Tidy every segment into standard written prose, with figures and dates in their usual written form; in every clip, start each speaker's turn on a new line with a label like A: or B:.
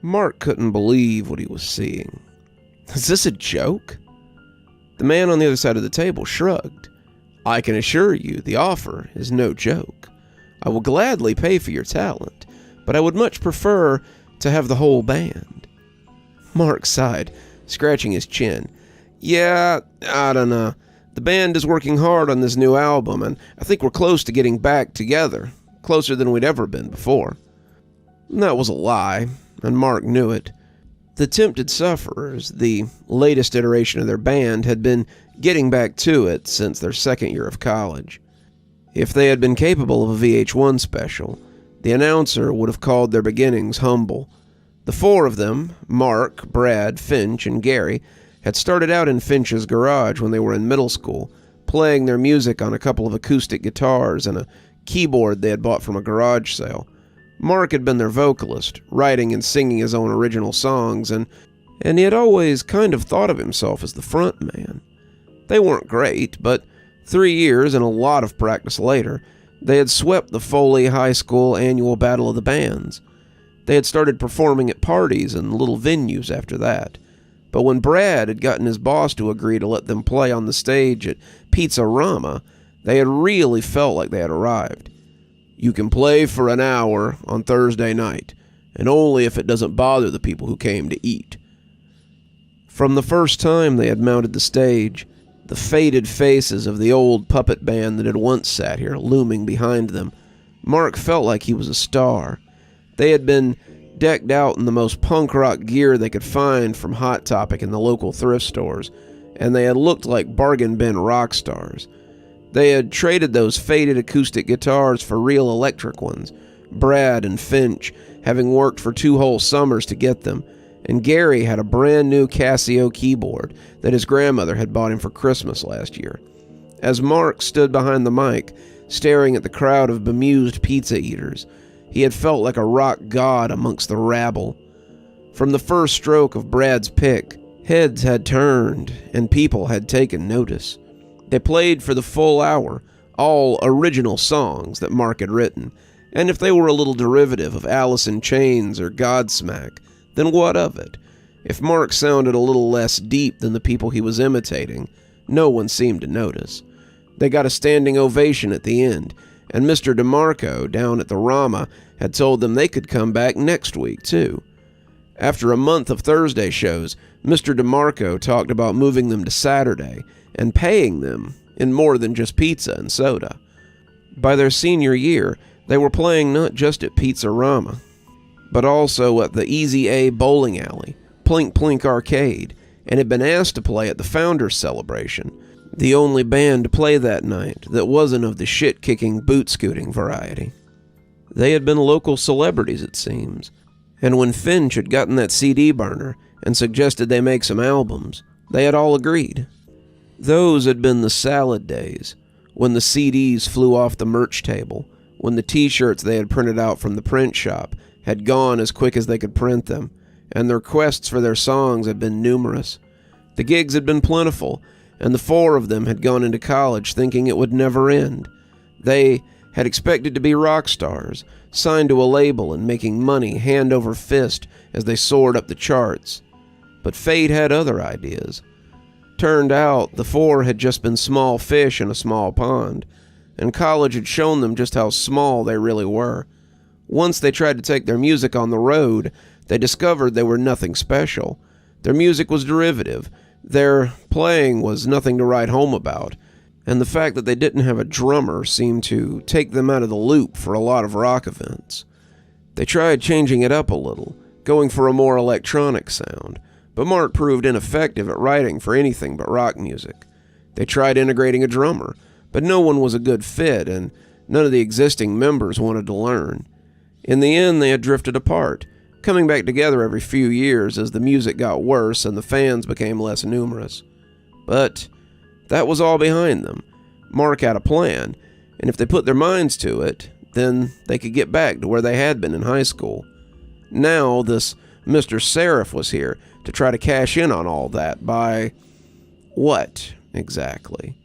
A: Mark couldn't believe what he was seeing. Is this a joke? The man on the other side of the table shrugged. I can assure you the offer is no joke. I will gladly pay for your talent, but I would much prefer to have the whole band. Mark sighed, scratching his chin. Yeah, I don't know. The band is working hard on this new album, and I think we're close to getting back together. Closer than we'd ever been before. That was a lie, and Mark knew it. The Tempted Sufferers, the latest iteration of their band, had been getting back to it since their second year of college. If they had been capable of a VH1 special, the announcer would have called their beginnings humble. The four of them, Mark, Brad, Finch, and Gary, had started out in Finch's garage when they were in middle school, playing their music on a couple of acoustic guitars and a keyboard they had bought from a garage sale. Mark had been their vocalist, writing and singing his own original songs, and he had always kind of thought of himself as the front man. They weren't great, but 3 years and a lot of practice later, they had swept the Foley High School annual Battle of the Bands. They had started performing at parties and little venues after that. But when Brad had gotten his boss to agree to let them play on the stage at Pizzarama, they had really felt like they had arrived. You can play for an hour on Thursday night, and only if it doesn't bother the people who came to eat. From the first time they had mounted the stage, the faded faces of the old puppet band that had once sat here looming behind them, Mark felt like he was a star. They had been decked out in the most punk rock gear they could find from Hot Topic and the local thrift stores, and they had looked like bargain bin rock stars. They had traded those faded acoustic guitars for real electric ones, Brad and Finch having worked for 2 whole summers to get them, and Gary had a brand new Casio keyboard that his grandmother had bought him for Christmas last year. As Mark stood behind the mic, staring at the crowd of bemused pizza eaters, he had felt like a rock god amongst the rabble. From the first stroke of Brad's pick, heads had turned and people had taken notice. They played for the full hour, all original songs that Mark had written, and if they were a little derivative of Alice in Chains or Godsmack, then what of it? If Mark sounded a little less deep than the people he was imitating, no one seemed to notice. They got a standing ovation at the end, and Mr. DeMarco down at the Rama had told them they could come back next week, too. After a month of Thursday shows, Mr. DeMarco talked about moving them to Saturday and paying them in more than just pizza and soda. By their senior year, they were playing not just at Pizzarama, but also at the Easy A bowling alley, Plink Plink Arcade, and had been asked to play at the Founders Celebration, the only band to play that night that wasn't of the shit-kicking, boot-scooting variety. They had been local celebrities, it seems, and when Finch had gotten that CD burner and suggested they make some albums, they had all agreed. Those had been the salad days, when the CDs flew off the merch table, when the t-shirts they had printed out from the print shop had gone as quick as they could print them, and the requests for their songs had been numerous. The gigs had been plentiful, and the 4 of them had gone into college thinking it would never end. They had expected to be rock stars, signed to a label and making money hand over fist as they soared up the charts. But fate had other ideas. Turned out, the 4 had just been small fish in a small pond, and college had shown them just how small they really were. Once they tried to take their music on the road, they discovered they were nothing special. Their music was derivative, their playing was nothing to write home about, and the fact that they didn't have a drummer seemed to take them out of the loop for a lot of rock events. They tried changing it up a little, going for a more electronic sound, but Mark proved ineffective at writing for anything but rock music. They tried integrating a drummer, but no one was a good fit, and none of the existing members wanted to learn. In the end, they had drifted apart, coming back together every few years as the music got worse and the fans became less numerous. But that was all behind them. Mark had a plan, and if they put their minds to it, then they could get back to where they had been in high school. Now, this Mr. Sereph was here to try to cash in on all that by what, exactly?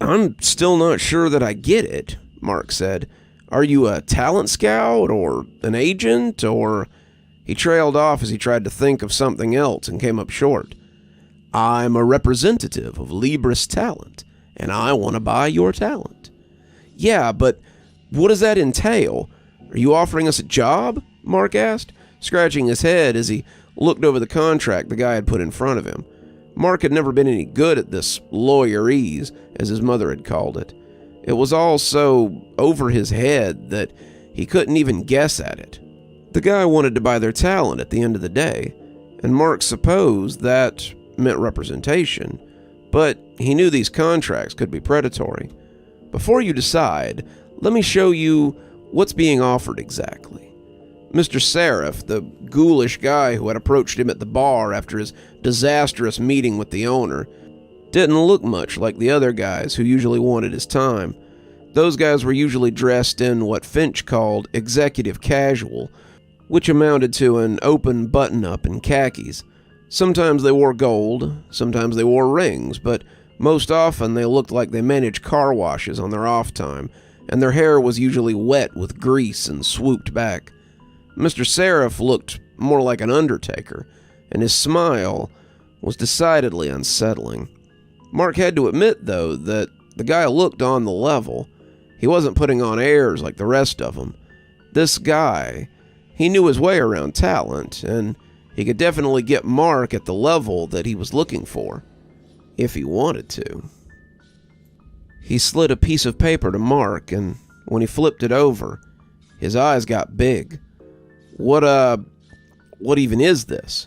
A: I'm still not sure that I get it, Mark said. Are you a talent scout or an agent or... He trailed off as he tried to think of something else and came up short. I'm a representative of Libris Talent, and I want to buy your talent. Yeah, but what does that entail? Are you offering us a job? Mark asked, scratching his head as he looked over the contract the guy had put in front of him. Mark had never been any good at this lawyerese, as his mother had called it. It was all so over his head that he couldn't even guess at it. The guy wanted to buy their talent at the end of the day, and Mark supposed that meant representation, but he knew these contracts could be predatory. Before you decide, let me show you what's being offered exactly. Mr. Sereph, the ghoulish guy who had approached him at the bar after his disastrous meeting with the owner, didn't look much like the other guys who usually wanted his time. Those guys were usually dressed in what Finch called executive casual, which amounted to an open button-up and khakis. Sometimes they wore gold, sometimes they wore rings, but most often they looked like they managed car washes on their off time, and their hair was usually wet with grease and swooped back. Mr. Sereph looked more like an undertaker, and his smile was decidedly unsettling. Mark had to admit, though, that the guy looked on the level. He wasn't putting on airs like the rest of them. This guy, he knew his way around talent, and he could definitely get Mark at the level that he was looking for, if he wanted to. He slid a piece of paper to Mark, and when he flipped it over, his eyes got big. What even is this?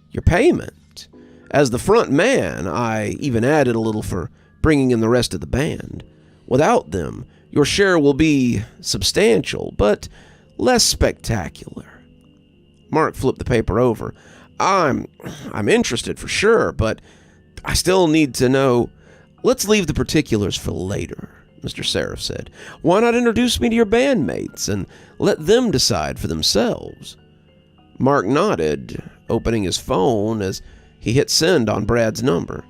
A: Your payment. As the front man, I even added a little for bringing in the rest of the band. Without them, your share will be substantial, but less spectacular. Mark flipped the paper over. I'm interested for sure, but I still need to know. Let's leave the particulars for later, Mr. Sereph said. Why not introduce me to your bandmates and let them decide for themselves? Mark nodded, opening his phone as he hit send on Brad's number.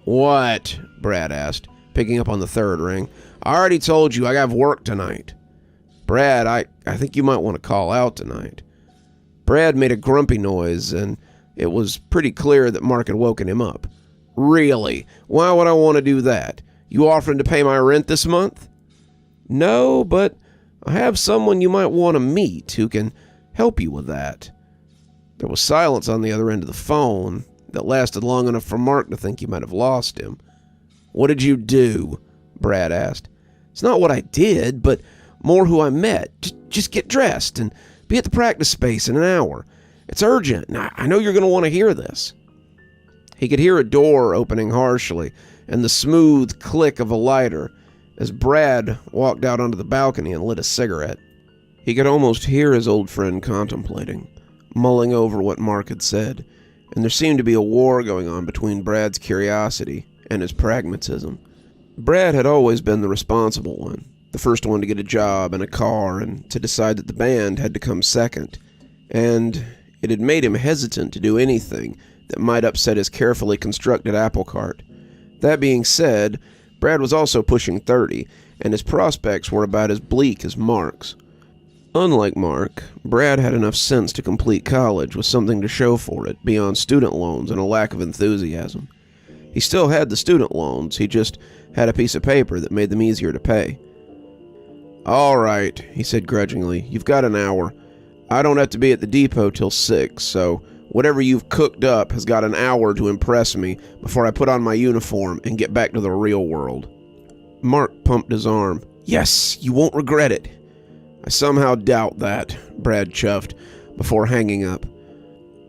A: What? Brad asked, picking up on the third ring. I already told you I have work tonight. Brad, I think you might want to call out tonight. Brad made a grumpy noise, and it was pretty clear that Mark had woken him up. Really? Why would I want to do that? You offering to pay my rent this month? No, but I have someone you might want to meet who can help you with that. There was silence on the other end of the phone that lasted long enough for Mark to think he might have lost him. What did you do? Brad asked. It's not what I did, but more who I met. Just get dressed and be at the practice space in an hour. It's urgent, and I know you're going to want to hear this. He could hear a door opening harshly and the smooth click of a lighter as Brad walked out onto the balcony and lit a cigarette. He could almost hear his old friend contemplating, mulling over what Mark had said, and there seemed to be a war going on between Brad's curiosity and his pragmatism. Brad had always been the responsible one, the first one to get a job and a car and to decide that the band had to come second, and it had made him hesitant to do anything that might upset his carefully constructed apple cart. That being said, Brad was also pushing 30, and his prospects were about as bleak as Mark's. Unlike Mark, Brad had enough sense to complete college with something to show for it beyond student loans and a lack of enthusiasm. He still had the student loans, he just had a piece of paper that made them easier to pay. All right, he said grudgingly, you've got an hour. I don't have to be at the depot till 6, so whatever you've cooked up has got an hour to impress me before I put on my uniform and get back to the real world. Mark pumped his arm. Yes, you won't regret it. I somehow doubt that, Brad chuffed, before hanging up.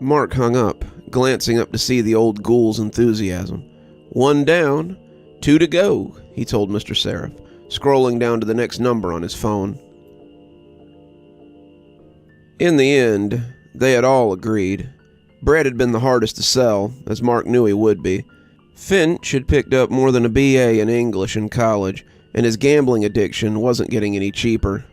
A: Mark hung up, glancing up to see the old ghoul's enthusiasm. 1 down, 2 to go, he told Mr. Sereph, scrolling down to the next number on his phone. In the end, they had all agreed. Brad had been the hardest to sell, as Mark knew he would be. Finch had picked up more than a BA in English in college, and his gambling addiction wasn't getting any cheaper.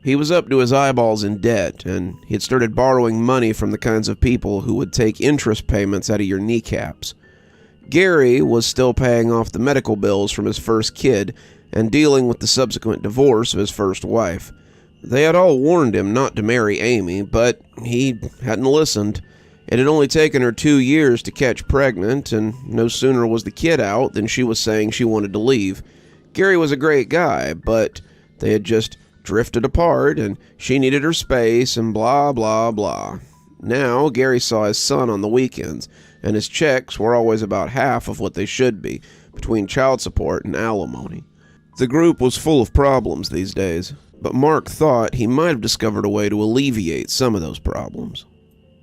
A: He was up to his eyeballs in debt, and he had started borrowing money from the kinds of people who would take interest payments out of your kneecaps. Gary was still paying off the medical bills from his first kid and dealing with the subsequent divorce of his first wife. They had all warned him not to marry Amy, but he hadn't listened. It had only taken her 2 years to catch pregnant, and no sooner was the kid out than she was saying she wanted to leave. Gary was a great guy, but they had just drifted apart, and she needed her space, and blah, blah, blah. Now, Gary saw his son on the weekends, and his checks were always about half of what they should be, between child support and alimony. The group was full of problems these days, but Mark thought he might have discovered a way to alleviate some of those problems.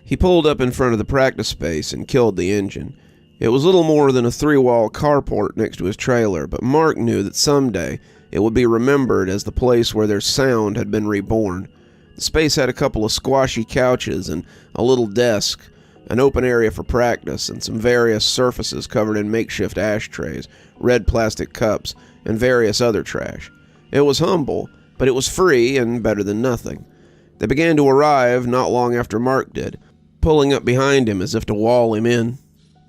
A: He pulled up in front of the practice space and killed the engine. It was little more than a 3-wall carport next to his trailer, but Mark knew that someday it would be remembered as the place where their sound had been reborn. The space had a couple of squashy couches and a little desk, an open area for practice, and some various surfaces covered in makeshift ashtrays, red plastic cups, and various other trash. It was humble, but it was free and better than nothing. They began to arrive not long after Mark did, pulling up behind him as if to wall him in.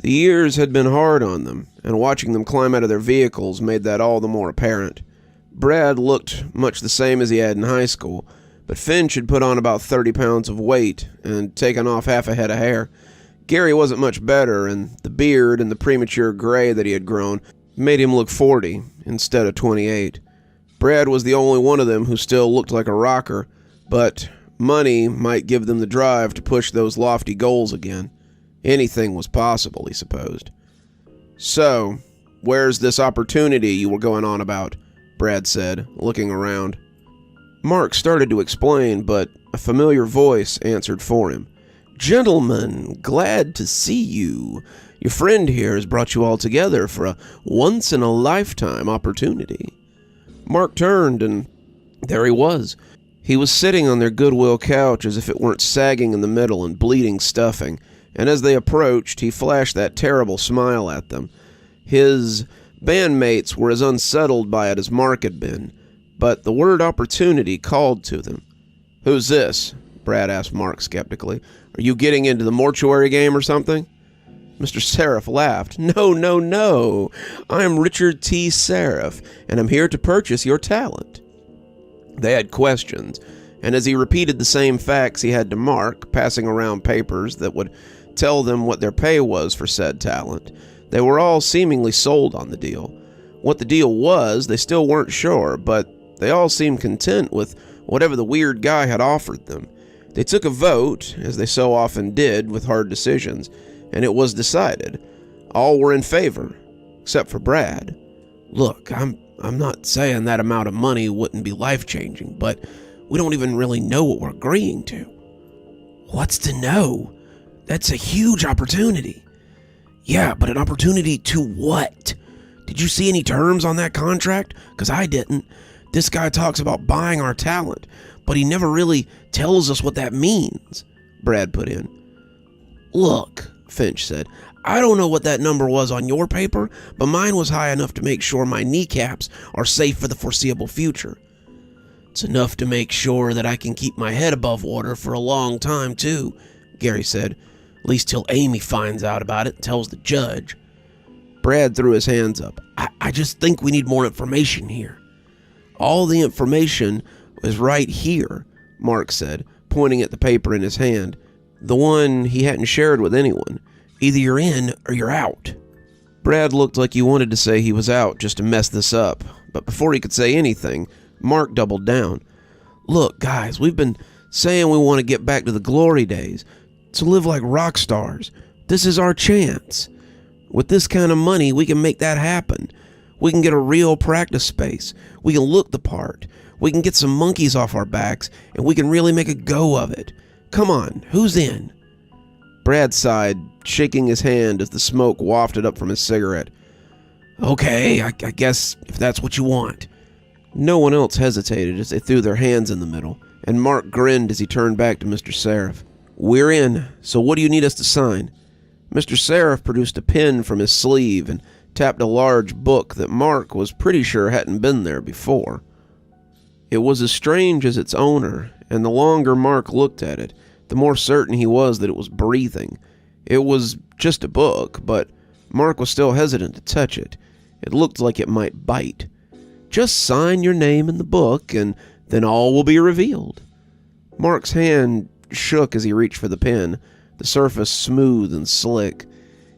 A: The years had been hard on them, and watching them climb out of their vehicles made that all the more apparent. Brad looked much the same as he had in high school, but Finch had put on about 30 pounds of weight and taken off half a head of hair. Gary wasn't much better, and the beard and the premature gray that he had grown made him look 40 instead of 28. Brad was the only one of them who still looked like a rocker, but money might give them the drive to push those lofty goals again. Anything was possible, he supposed. "So, where's this opportunity you were going on about?" Brad said, looking around. Mark started to explain, but a familiar voice answered for him. "Gentlemen, glad to see you. Your friend here has brought you all together for a once-in-a-lifetime opportunity." Mark turned, and there he was. He was sitting on their Goodwill couch as if it weren't sagging in the middle and bleeding stuffing, and as they approached, he flashed that terrible smile at them. His bandmates were as unsettled by it as Mark had been, but the word opportunity called to them. "Who's this?" Brad asked Mark skeptically. "Are you getting into the mortuary game or something?" Mr. Sereph laughed. No. I'm Richard T. Sereph, and I'm here to purchase your talent." They had questions, and as he repeated the same facts he had to Mark, passing around papers that would tell them what their pay was for said talent, they were all seemingly sold on the deal. What the deal was, they still weren't sure, but they all seemed content with whatever the weird guy had offered them. They took a vote, as they so often did with hard decisions, and it was decided. All were in favor, except for Brad. "Look, I'm not saying that amount of money wouldn't be life-changing, but we don't even really know what we're agreeing to." "What's to know? That's a huge opportunity." "Yeah, but an opportunity to what? Did you see any terms on that contract? 'Cause I didn't. This guy talks about buying our talent, but he never really tells us what that means," Brad put in. "Look," Finch said, "I don't know what that number was on your paper, but mine was high enough to make sure my kneecaps are safe for the foreseeable future." "It's enough to make sure that I can keep my head above water for a long time, too," Gary said. "At least till Amy finds out about it and tells the judge." Brad threw his hands up. I just think we need more information here." "All the information is right here," Mark said, pointing at the paper in his hand, the one he hadn't shared with anyone. "Either you're in or you're out." Brad looked like he wanted to say he was out just to mess this up, but before he could say anything, Mark doubled down. "Look, guys, we've been saying we want to get back to the glory days, to live like rock stars. This is our chance. With this kind of money, we can make that happen. We can get a real practice space. We can look the part. We can get some monkeys off our backs, and we can really make a go of it. Come on, who's in?" Brad sighed, shaking his hand as the smoke wafted up from his cigarette. "Okay, I guess if that's what you want." No one else hesitated as they threw their hands in the middle, and Mark grinned as he turned back to Mr. Sereph. "We're in, so what do you need us to sign?" Mr. Sereph produced a pen from his sleeve and tapped a large book that Mark was pretty sure hadn't been there before. It was as strange as its owner, and the longer Mark looked at it, the more certain he was that it was breathing. It was just a book, but Mark was still hesitant to touch it. It looked like it might bite. "Just sign your name in the book, and Then all will be revealed. Mark's hand shook as he reached for the pen, the surface smooth and slick.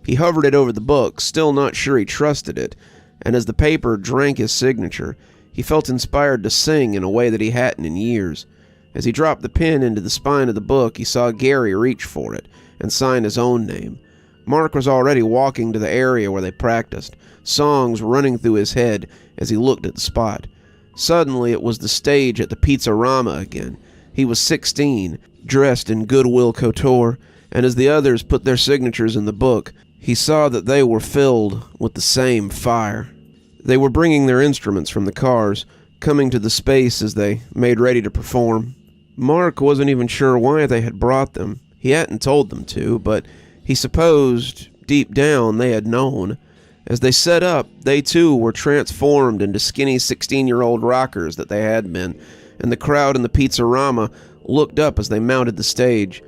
A: He hovered it over the book, still not sure he trusted it, and as the paper drank his signature, he felt inspired to sing in a way that he hadn't in years. As he dropped the pen into the spine of the book, he saw Gary reach for it and sign his own name. Mark was already walking to the area where they practiced, songs running through his head as he looked at the spot. Suddenly, it was the stage at the Pizzarama again. He was 16, dressed in Goodwill couture, and as the others put their signatures in the book, he saw that they were filled with the same fire. They were bringing their instruments from the cars, coming to the space as they made ready to perform. Mark wasn't even sure why they had brought them. He hadn't told them to, but he supposed, deep down, they had known. As they set up, they too were transformed into skinny 16-year-old rockers that they had been, and the crowd in the Pizzarama looked up as they mounted the stage.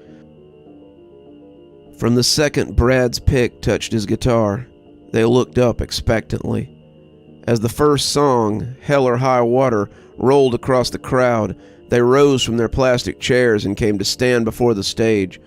A: From the second Brad's pick touched his guitar, they looked up expectantly. As the first song, Hell or High Water, rolled across the crowd, they rose from their plastic chairs and came to stand before the stage.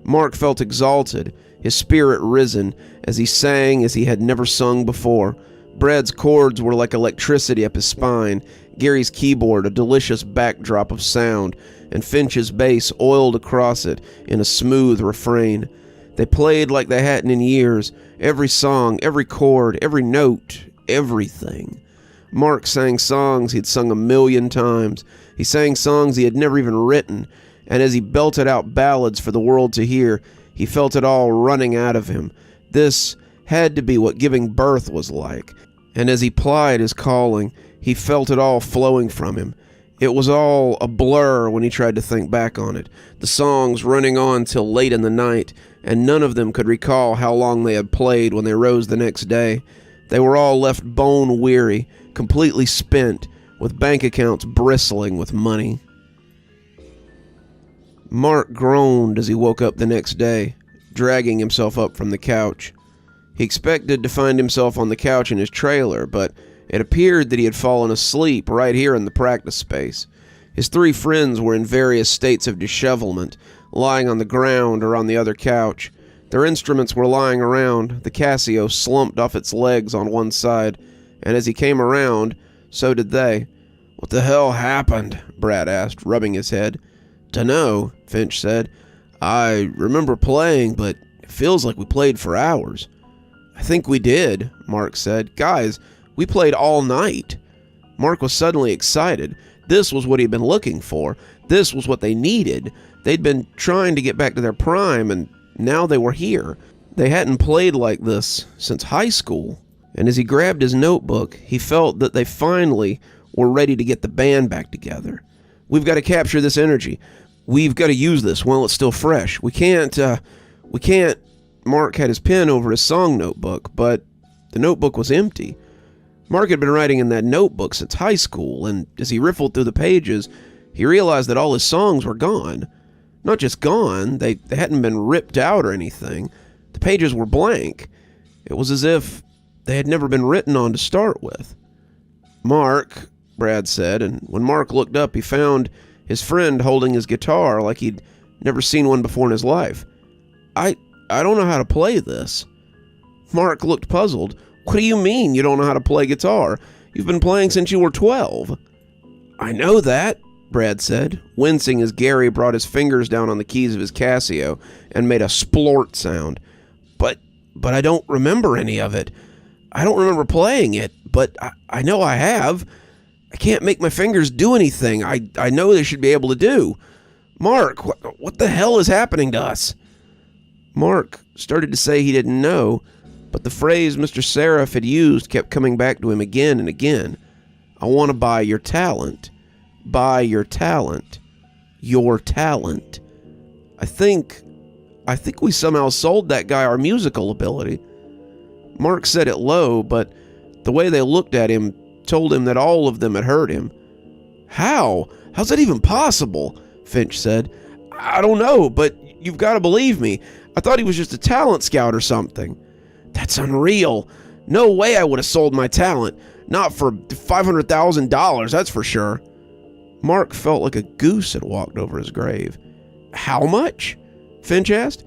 A: Mark felt exalted, his spirit risen, as he sang as he had never sung before. Brad's chords were like electricity up his spine, Gary's keyboard a delicious backdrop of sound, and Finch's bass oiled across it in a smooth refrain. They played like they hadn't in years, every song, every chord, every note, everything. Mark sang songs he'd sung 1,000,000 times. He sang songs he had never even written, and as he belted out ballads for the world to hear, he felt it all running out of him. This had to be what giving birth was like, and as he plied his calling, he felt it all flowing from him. It was all a blur when he tried to think back on it, the songs running on till late in the night, and none of them could recall how long they had played when they rose the next day. They were all left bone-weary, completely spent, with bank accounts bristling with money. Mark groaned as he woke up the next day, dragging himself up from the couch. He expected to find himself on the couch in his trailer, but it appeared that he had fallen asleep right here in the practice space. His 3 friends were in various states of dishevelment, lying on the ground or on the other couch. Their instruments were lying around, the Casio slumped off its legs on one side, and as he came around, so did they. "What the hell happened?" Brad asked, rubbing his head. "Dunno," Finch said. "I remember playing, but it feels like we played for hours." "I think we did," Mark said. "Guys, we played all night." Mark was suddenly excited. This was what he'd been looking for. This was what they needed. They'd been trying to get back to their prime, and now they were here. They hadn't played like this since high school. And as he grabbed his notebook, he felt that they finally were ready to get the band back together. "We've got to capture this energy. We've got to use this while it's still fresh. We can't... Mark had his pen over his song notebook, but the notebook was empty. Mark had been writing in that notebook since high school, and as he riffled through the pages, he realized that all his songs were gone. Not just gone, they hadn't been ripped out or anything. The pages were blank. It was as if they had never been written on to start with. "Mark," Brad said, and when Mark looked up, he found his friend holding his guitar like he'd never seen one before in his life. I don't know how to play this." Mark looked puzzled. "What do you mean you don't know how to play guitar? You've been playing since you were 12. "I know that," Brad said, wincing as Gary brought his fingers down on the keys of his Casio and made a splort sound. But I don't remember any of it. I don't remember playing it, but I know I have. I can't make my fingers do anything I know they should be able to do. Mark, what the hell is happening to us?" Mark started to say he didn't know, but the phrase Mr. Sereph had used kept coming back to him again and again. "I want to buy your talent. Buy your talent. Your talent. I think we somehow sold that guy our musical ability." Mark said it low, but the way they looked at him told him that all of them had heard him. "How? How's that even possible?" Finch said. "I don't know, but you've got to believe me. I thought he was just a talent scout or something." "That's unreal. No way I would have sold my talent. Not for $500,000, that's for sure." Mark felt like a goose had walked over his grave. How much? Finch asked.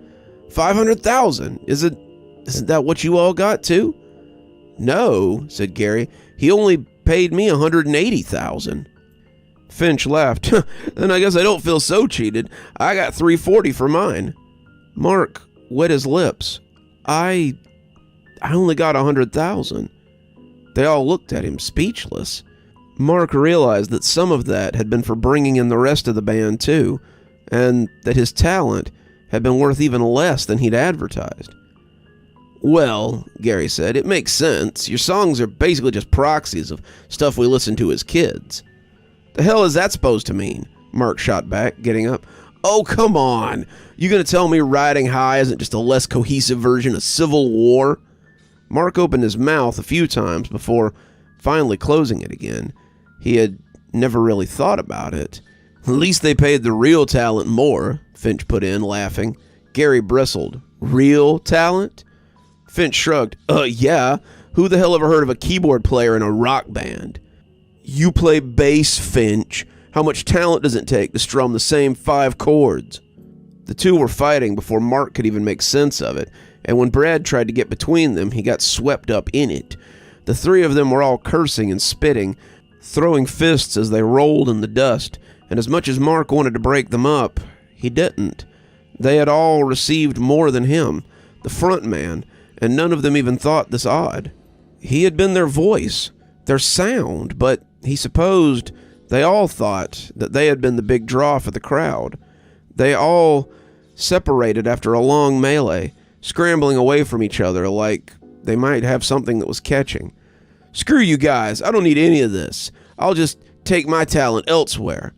A: 500,000. Isn't that what you all got too? No, said Gary. He only paid me 180,000. Finch laughed. Then I guess I don't feel so cheated. I got 340 for mine. Mark wet his lips. I only got 100,000. They all looked at him, speechless. Mark realized that some of that had been for bringing in the rest of the band too, and that his talent had been worth even less than he'd advertised. Well, Gary said, it makes sense. Your songs are basically just proxies of stuff we listened to as kids. The hell is that supposed to mean? Mark shot back, getting up. Oh, come on. You gonna tell me Riding High isn't just a less cohesive version of Civil War? Mark opened his mouth a few times before finally closing it again. He had never really thought about it. At least they paid the real talent more, Finch put in, laughing. Gary bristled. Real talent? Finch shrugged. Yeah. Who the hell ever heard of a keyboard player in a rock band? You play bass, Finch. How much talent does it take to strum the same 5 chords? The two were fighting before Mark could even make sense of it, and when Brad tried to get between them, he got swept up in it. The three of them were all cursing and spitting, throwing fists as they rolled in the dust, and as much as Mark wanted to break them up, he didn't. They had all received more than him, the front man, and none of them even thought this odd. He had been their voice, their sound, but he supposed they all thought that they had been the big draw for the crowd. They all separated after a long melee, scrambling away from each other like they might have something that was catching. Screw you guys, I don't need any of this. I'll just take my talent elsewhere.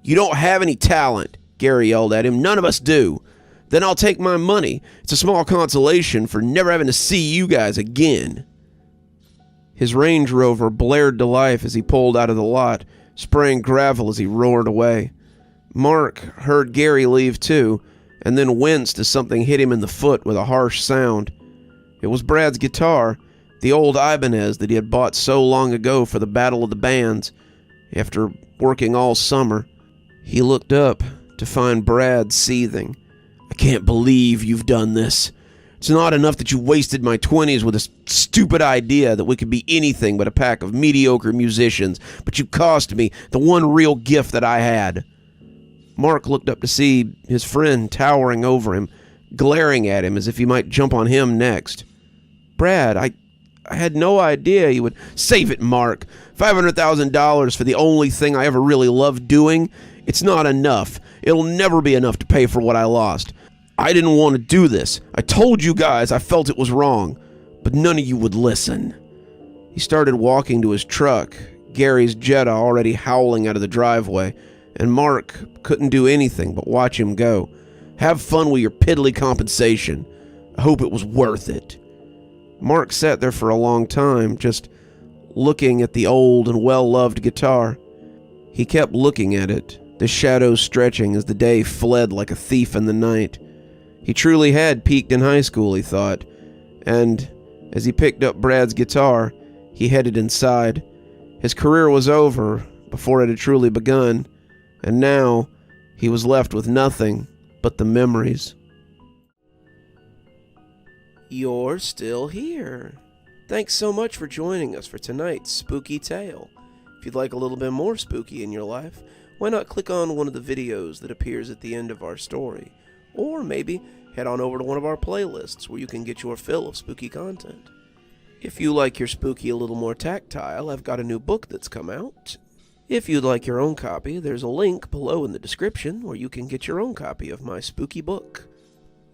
A: You don't have any talent, Gary yelled at him. None of us do. Then I'll take my money. It's a small consolation for never having to see you guys again. His Range Rover blared to life as he pulled out of the lot, spraying gravel as he roared away. Mark heard Gary leave too, and then winced as something hit him in the foot with a harsh sound. It was Brad's guitar, the old Ibanez that he had bought so long ago for the Battle of the Bands. After working all summer, he looked up to find Brad seething. I can't believe you've done this. It's not enough that you wasted my 20s with this stupid idea that we could be anything but a pack of mediocre musicians, but you cost me the one real gift that I had. Mark looked up to see his friend towering over him, glaring at him as if he might jump on him next. Brad, I had no idea you would... Save it, Mark. $500,000 for the only thing I ever really loved doing? It's not enough. It'll never be enough to pay for what I lost. I didn't want to do this. I told you guys I felt it was wrong, but none of you would listen. He started walking to his truck, Gary's Jetta already howling out of the driveway, and Mark couldn't do anything but watch him go. Have fun with your piddly compensation. I hope it was worth it. Mark sat there for a long time, just looking at the old and well-loved guitar. He kept looking at it, the shadows stretching as the day fled like a thief in the night. He truly had peaked in high school, he thought, and as he picked up Brad's guitar, he headed inside. His career was over before it had truly begun, and now he was left with nothing but the memories. You're still here. Thanks so much for joining us for tonight's spooky tale. If you'd like a little bit more spooky in your life, why not click on one of the videos that appears at the end of our story? Or maybe head on over to one of our playlists where you can get your fill of spooky content. If you like your spooky a little more tactile, I've got a new book that's come out. If you'd like your own copy, there's a link below in the description where you can get your own copy of my spooky book.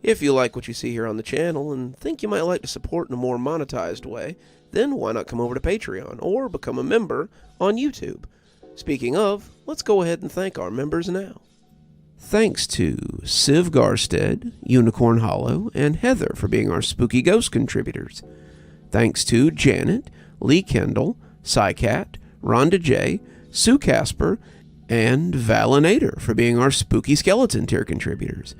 A: If you like what you see here on the channel and think you might like to support in a more monetized way, then why not come over to Patreon or become a member on YouTube? Speaking of, let's go ahead and thank our members now. Thanks to Civ Garstad, Unicorn Hollow, and Heather for being our Spooky Ghost contributors. Thanks to Janet, Lee Kendall, Saikat, Ronda J, Sue Casper, and Valinator for being our Spooky Skeleton tier contributors.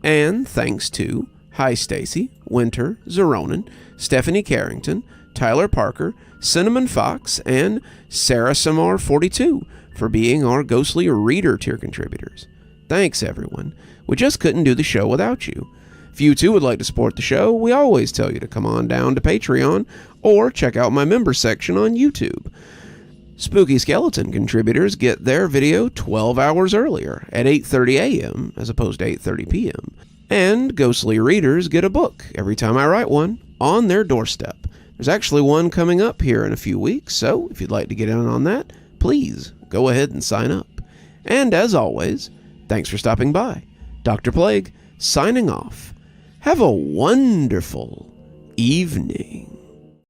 A: And thanks to Hi Stacy, Winter, Xaronan, Stephanie Carrington, Tyler Parker, Cinnamon Fox, and Sarah Samar 42 for being our Ghostly Reader tier contributors. Thanks, everyone. We just couldn't do the show without you. If you too would like to support the show, we always tell you to come on down to Patreon or check out my members section on YouTube. Spooky Skeleton contributors get their video 12 hours earlier at 8:30 a.m. as opposed to 8:30 p.m. And Ghostly Readers get a book every time I write one on their doorstep. There's actually one coming up here in a few weeks, so if you'd like to get in on that, please go ahead and sign up. And as always, thanks for stopping by. Dr. Plague, signing off. Have a wonderful evening.